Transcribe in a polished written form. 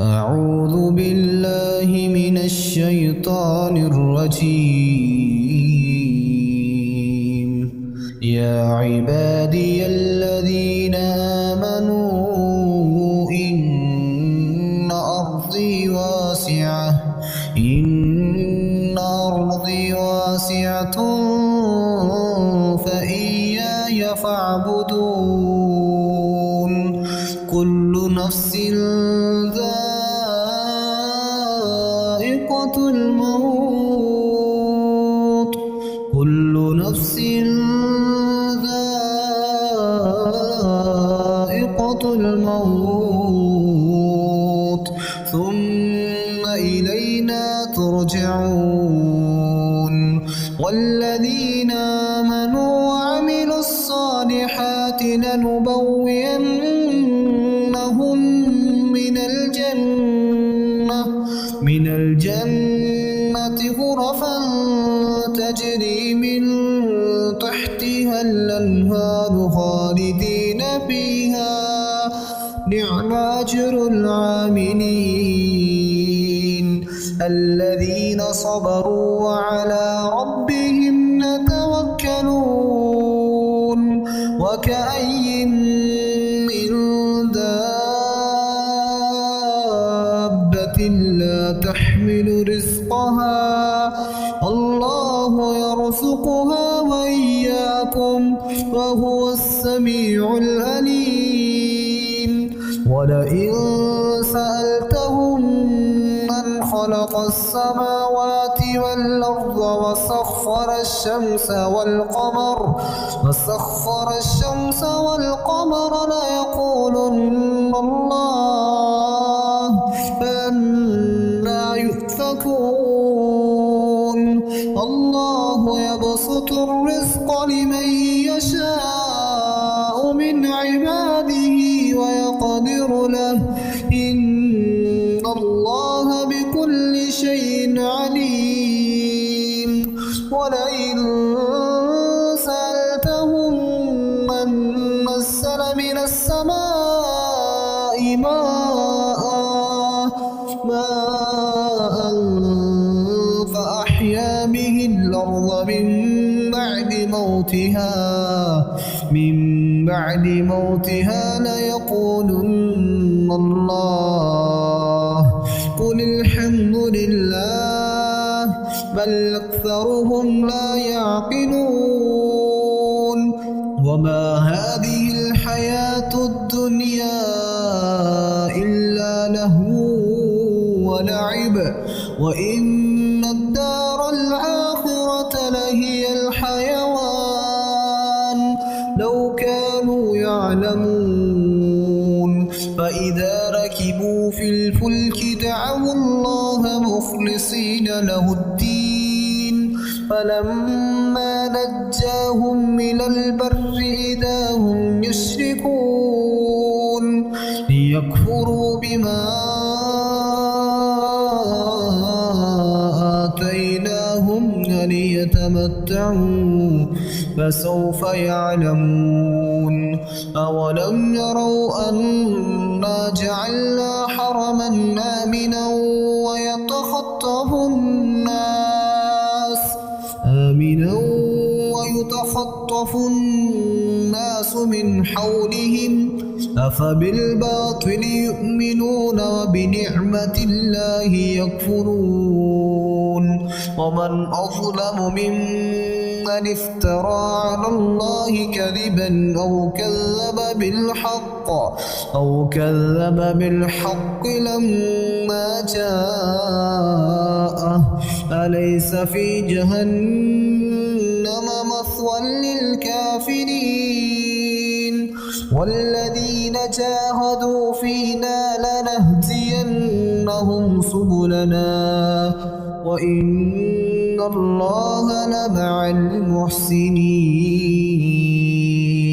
أعوذ بالله من الشيطان الرجيم. يا عبادي الذين آمنوا إن أرضي واسعة فإياي فاعبدون. كل نفس ذائقة الموت ثم إلينا ترجعون. والذين آمنوا وعملوا الصالحات لنبوئنهم من الجنة غرفا تجري من تحتها الأنهار خالدين فيها. نعم أجر العاملين. الذين صبروا وعلى ربهم يتوكلون. وكأي من دابة لا تحمل رزقها الله يرزقها وإياكم وهو السميع العليم. ولئن سألتهم من خلق السماوات والأرض وسخر الشمس والقمر ليقولن الله. فأنى يؤفكون. الله يبسط الرزق لمن يشاء من عباده ويقدر له. إن الله بكل شيء عليم. ولئن سألتهم من نزل من السماء ماء فأحيا به الأرض من بعد موتها ليقولن الله. قل الحمد لله بل أكثرهم لا يعقلون. وما هذه الحياة الدنيا إلا لهو ولعب وإن الدار الآخرة لهي الحيوان لو كانوا يعلمون. فإذا ركبوا في الفلك دعوا الله مخلصين له الدين فلما نجاهم إلى البر إذا هم يشركون. ليكفروا بما آتيناهم وليتمتعوا فسوف يعلمون. أولم يروا أنا جعلنا حرما آمنا ويتخطف الناس من حولهم أفبالباطل يؤمنون وبنعمة الله يكفرون. ومن أظلم ممن افترى على الله كذبا أو كذب بالحق لما جاءه. أليس في جهنم مثوى للكافرين. والذين جاهدوا فينا لنهدينهم سبلنا وإن الله لمع المحسنين.